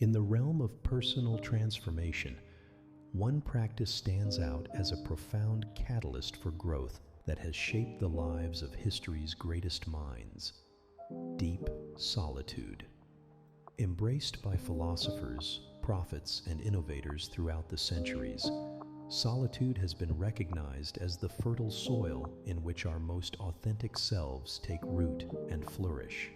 In the realm of personal transformation, one practice stands out as a profound catalyst for growth that has shaped the lives of history's greatest minds: deep solitude. Embraced by philosophers, prophets, and innovators throughout the centuries, solitude has been recognized as the fertile soil in which our most authentic selves take root and flourish.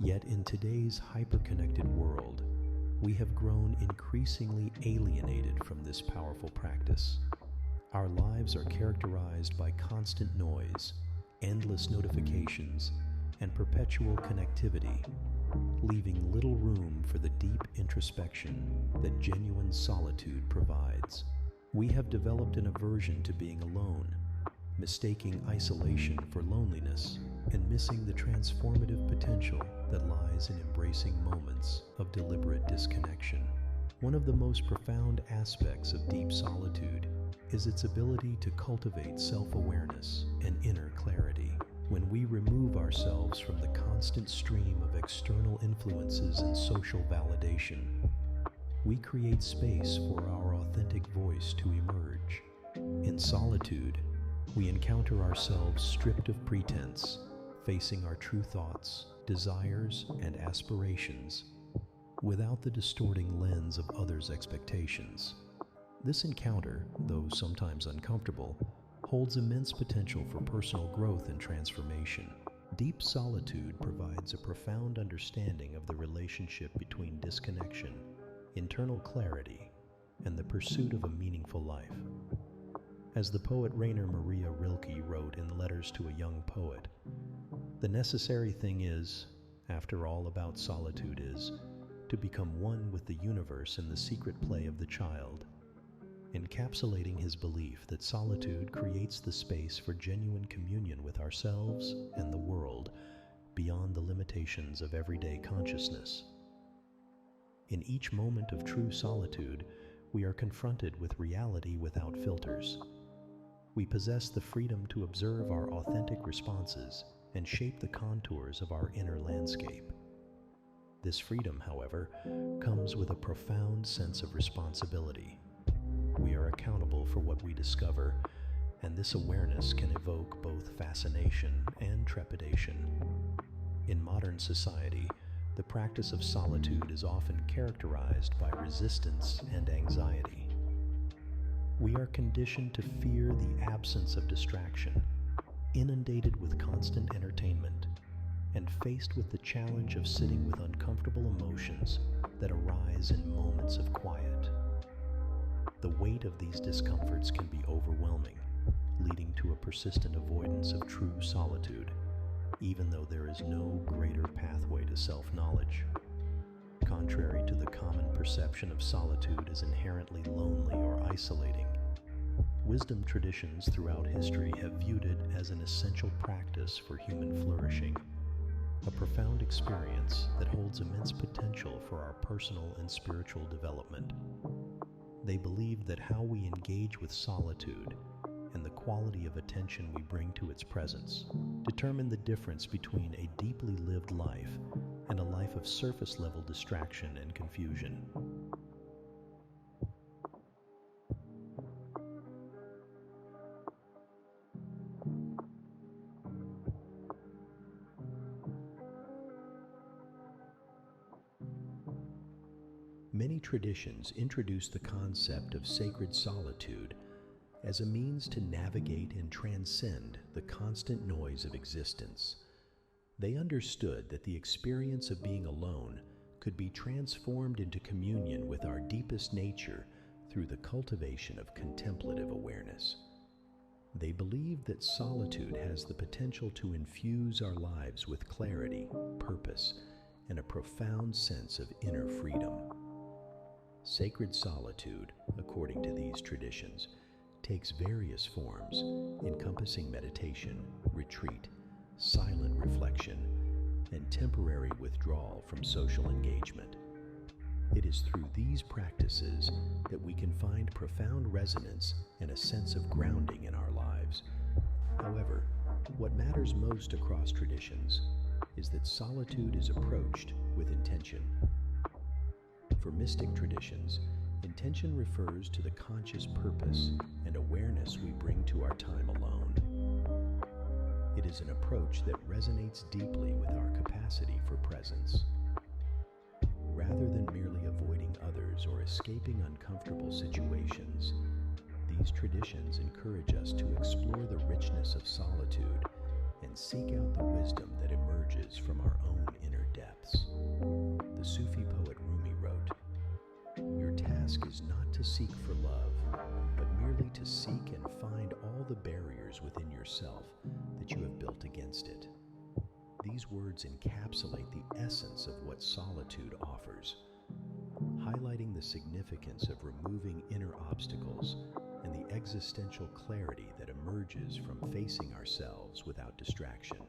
Yet in today's hyper-connected world, we have grown increasingly alienated from this powerful practice. Our lives are characterized by constant noise, endless notifications, and perpetual connectivity, leaving little room for the deep introspection that genuine solitude provides. We have developed an aversion to being alone, mistaking isolation for loneliness, and missing the transformative potential that lies in embracing moments of deliberate disconnection. One of the most profound aspects of deep solitude is its ability to cultivate self-awareness and inner clarity. When we remove ourselves from the constant stream of external influences and social validation, we create space for our authentic voice to emerge. In solitude, we encounter ourselves stripped of pretense, facing our true thoughts, desires, and aspirations, without the distorting lens of others' expectations. This encounter, though sometimes uncomfortable, holds immense potential for personal growth and transformation. Deep solitude provides a profound understanding of the relationship between disconnection, internal clarity, and the pursuit of a meaningful life. As the poet Rainer Maria Rilke wrote in Letters to a Young Poet, "The necessary thing is, after all about solitude is, to become one with the universe in the secret play of the child," encapsulating his belief that solitude creates the space for genuine communion with ourselves and the world beyond the limitations of everyday consciousness. In each moment of true solitude, we are confronted with reality without filters. We possess the freedom to observe our authentic responses and shape the contours of our inner landscape. This freedom, however, comes with a profound sense of responsibility. We are accountable for what we discover, and this awareness can evoke both fascination and trepidation. In modern society, the practice of solitude is often characterized by resistance and anxiety. We are conditioned to fear the absence of distraction, inundated with constant entertainment, and faced with the challenge of sitting with uncomfortable emotions that arise in moments of quiet. The weight of these discomforts can be overwhelming, leading to a persistent avoidance of true solitude, even though there is no greater pathway to self-knowledge. Contrary to the common perception of solitude as inherently lonely or isolating, wisdom traditions throughout history have viewed it as an essential practice for human flourishing, a profound experience that holds immense potential for our personal and spiritual development. They believe that how we engage with solitude and the quality of attention we bring to its presence determine the difference between a deeply lived life and a life of surface-level distraction and confusion. Many traditions introduce the concept of sacred solitude as a means to navigate and transcend the constant noise of existence. They understood that the experience of being alone could be transformed into communion with our deepest nature through the cultivation of contemplative awareness. They believed that solitude has the potential to infuse our lives with clarity, purpose, and a profound sense of inner freedom. Sacred solitude, according to these traditions, takes various forms, encompassing meditation, retreat, silent reflection, and temporary withdrawal from social engagement. It is through these practices that we can find profound resonance and a sense of grounding in our lives. However, what matters most across traditions is that solitude is approached with intention. For mystic traditions, intention refers to the conscious purpose and awareness we bring to our time alone. It is an approach that resonates deeply with our capacity for presence. Rather than merely avoiding others or escaping uncomfortable situations, these traditions encourage us to explore the richness of solitude and seek out the wisdom that emerges from our own inner depths. The Sufi poet Rumi wrote, "Your task is not to seek for love, but merely to seek and find all the barriers within yourself that you have built against it." These words encapsulate the essence of what solitude offers, highlighting the significance of removing inner obstacles and the existential clarity that emerges from facing ourselves without distraction.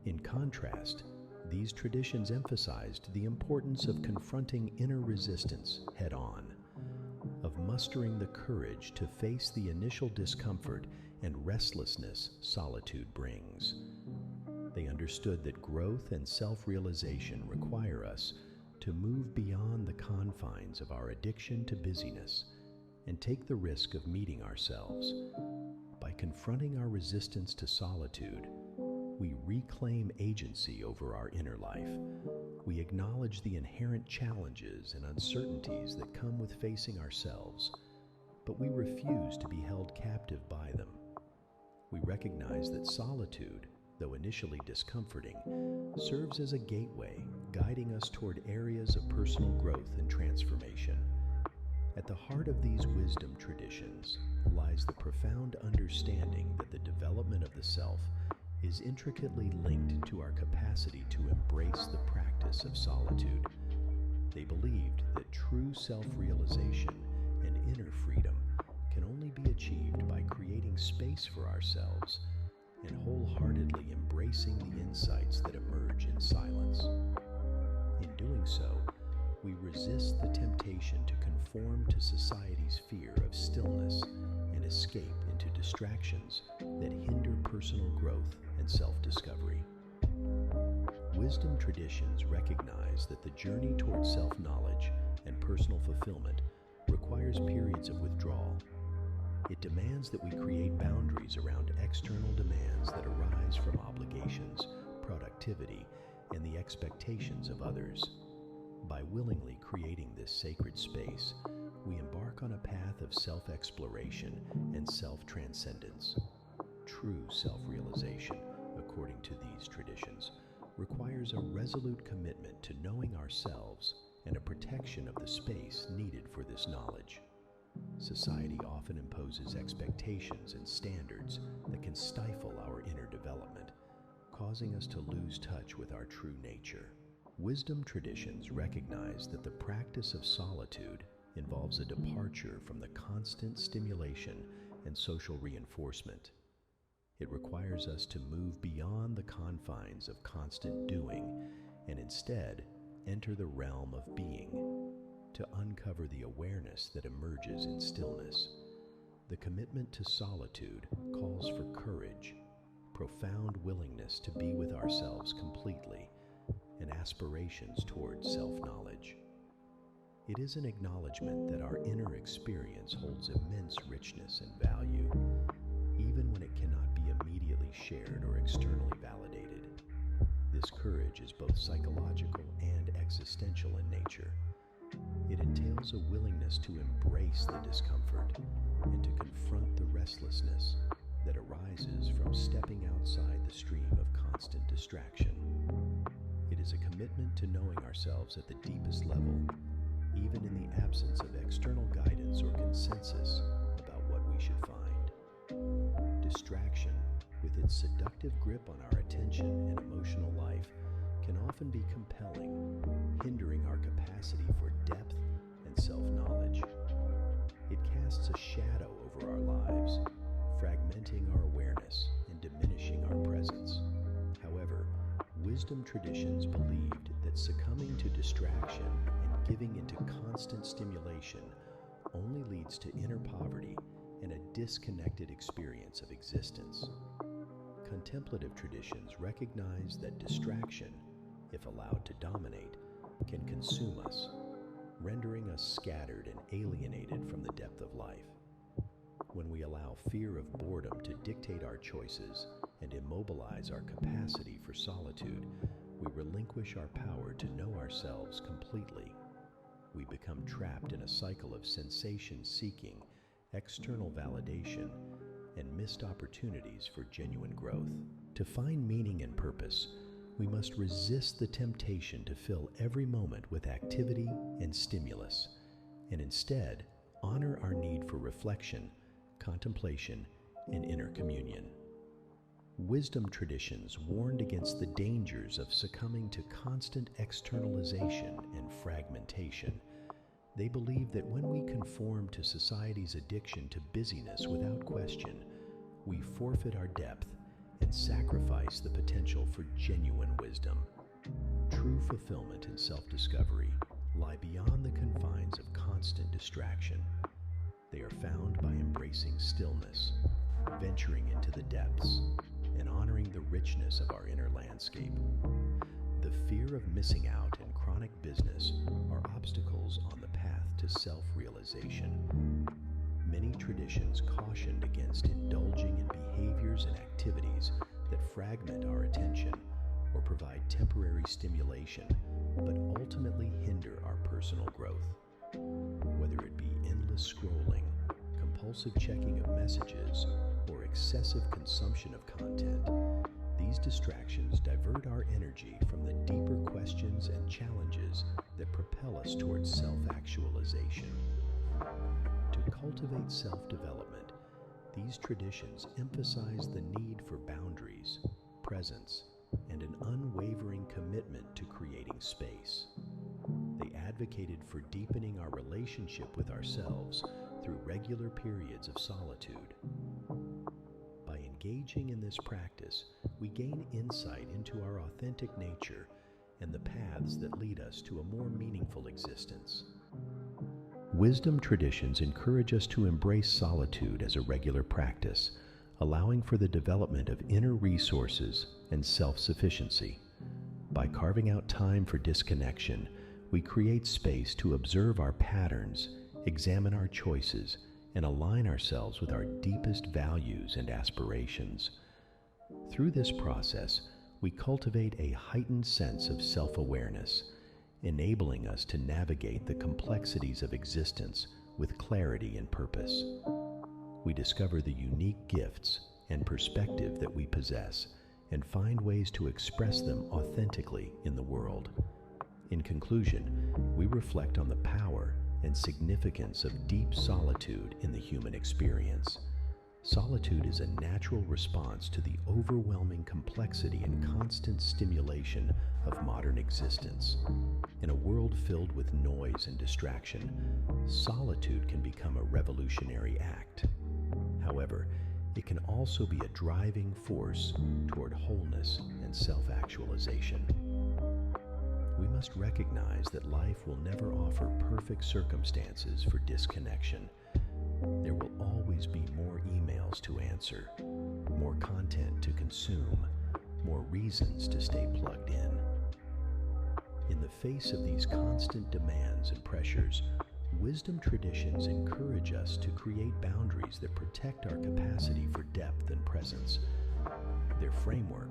In contrast, these traditions emphasized the importance of confronting inner resistance head-on, of mustering the courage to face the initial discomfort and restlessness solitude brings. They understood that growth and self-realization require us to move beyond the confines of our addiction to busyness and take the risk of meeting ourselves. By confronting our resistance to solitude, we reclaim agency over our inner life. We acknowledge the inherent challenges and uncertainties that come with facing ourselves, but we refuse to be held captive by them. We recognize that solitude, though initially discomforting, serves as a gateway, guiding us toward areas of personal growth and transformation. At the heart of these wisdom traditions lies the profound understanding that the development of the self is intricately linked to our capacity to embrace the practice of solitude. They believed that true self-realization and inner freedom can only be achieved by creating space for ourselves and wholeheartedly embracing the insights that emerge in silence. In doing so, we resist the temptation to conform to society's fear of stillness and escape into distractions that hinder personal growth and self-discovery. Wisdom traditions recognize that the journey toward self-knowledge and personal fulfillment requires periods of withdrawal. It demands that we create boundaries around external demands that arise from obligations, productivity, and the expectations of others. By willingly creating this sacred space, we embark on a path of self-exploration and self-transcendence. True self-realization, according to these traditions, requires a resolute commitment to knowing ourselves and a protection of the space needed for this knowledge. Society often imposes expectations and standards that can stifle our inner development, causing us to lose touch with our true nature. Wisdom traditions recognize that the practice of solitude involves a departure from the constant stimulation and social reinforcement. It requires us to move beyond the confines of constant doing and instead enter the realm of being, to uncover the awareness that emerges in stillness. The commitment to solitude calls for courage, profound willingness to be with ourselves completely, and aspirations towards self-knowledge. It is an acknowledgement that our inner experience holds immense richness and value, even when it cannot be immediately shared or externally validated. This courage is both psychological and existential in nature. It entails a willingness to embrace the discomfort and to confront the restlessness that arises from stepping outside the stream of constant distraction. It is a commitment to knowing ourselves at the deepest level, even in the absence of external guidance or consensus about what we should find. Distraction, with its seductive grip on our attention and emotional life, can often be compelling, hindering our capacity for depth and self-knowledge. It casts a shadow over our lives, fragmenting our awareness and diminishing our presence. However, wisdom traditions believed that succumbing to distraction and giving into constant stimulation only leads to inner poverty and a disconnected experience of existence. Contemplative traditions recognize that distraction, if allowed to dominate, can consume us. rendering us scattered and alienated from the depth of life. When we allow fear of boredom to dictate our choices and immobilize our capacity for solitude, we relinquish our power to know ourselves completely. We become trapped in a cycle of sensation-seeking, external validation, and missed opportunities for genuine growth. To find meaning and purpose, we must resist the temptation to fill every moment with activity and stimulus, and instead honor our need for reflection, contemplation, and inner communion. Wisdom traditions warned against the dangers of succumbing to constant externalization and fragmentation. They believed that when we conform to society's addiction to busyness without question, we forfeit our depth and sacrifice the potential for genuine wisdom. True fulfillment and self-discovery lie beyond the confines of constant distraction. They are found by embracing stillness, venturing into the depths, and honoring the richness of our inner landscape. The fear of missing out and chronic business are obstacles on the path to self-realization. Many traditions cautioned against indulging in behaviors and activities that fragment our attention or provide temporary stimulation, but ultimately hinder our personal growth. Whether it be endless scrolling, compulsive checking of messages, or excessive consumption of content, these distractions divert our energy from the deeper questions and challenges that propel us towards self-actualization. To cultivate self-development, these traditions emphasize the need for boundaries, presence, and an unwavering commitment to creating space. They advocated for deepening our relationship with ourselves through regular periods of solitude. By engaging in this practice, we gain insight into our authentic nature and the paths that lead us to a more meaningful existence. Wisdom traditions encourage us to embrace solitude as a regular practice, allowing for the development of inner resources and self-sufficiency. By carving out time for disconnection, we create space to observe our patterns, examine our choices, and align ourselves with our deepest values and aspirations. Through this process, we cultivate a heightened sense of self-awareness, enabling us to navigate the complexities of existence with clarity and purpose. We discover the unique gifts and perspective that we possess and find ways to express them authentically in the world. In conclusion, we reflect on the power and significance of deep solitude in the human experience. Solitude is a natural response to the overwhelming complexity and constant stimulation of modern existence. In a world filled with noise and distraction, solitude can become a revolutionary act. However, it can also be a driving force toward wholeness and self-actualization. We must recognize that life will never offer perfect circumstances for disconnection. There will always be more emails to answer, more content to consume, more reasons to stay plugged in. In the face of these constant demands and pressures, wisdom traditions encourage us to create boundaries that protect our capacity for depth and presence. Their framework,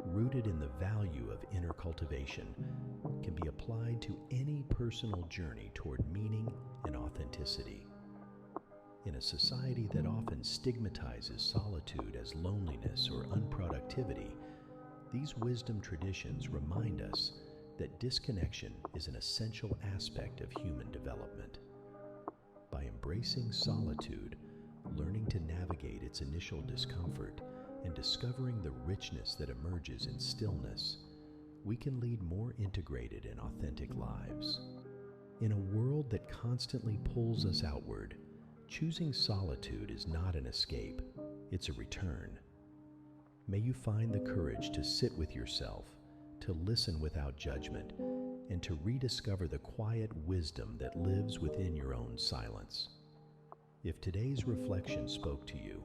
rooted in the value of inner cultivation, can be applied to any personal journey toward meaning and authenticity. In a society that often stigmatizes solitude as loneliness or unproductivity, these wisdom traditions remind us that disconnection is an essential aspect of human development. By embracing solitude, learning to navigate its initial discomfort, and discovering the richness that emerges in stillness, we can lead more integrated and authentic lives. In a world that constantly pulls us outward, choosing solitude is not an escape, it's a return. May you find the courage to sit with yourself, to listen without judgment, and to rediscover the quiet wisdom that lives within your own silence. If today's reflection spoke to you,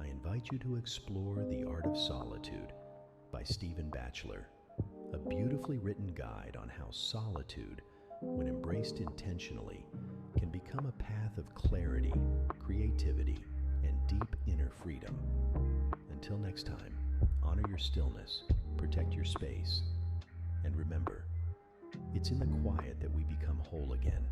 I invite you to explore The Art of Solitude by Stephen Batchelor, a beautifully written guide on how solitude, when embraced embraced intentionally, can become a path of clarity, creativity, and deep inner freedom. Until next time, honor your stillness, protect your space, and remember, it's in the quiet that we become whole again.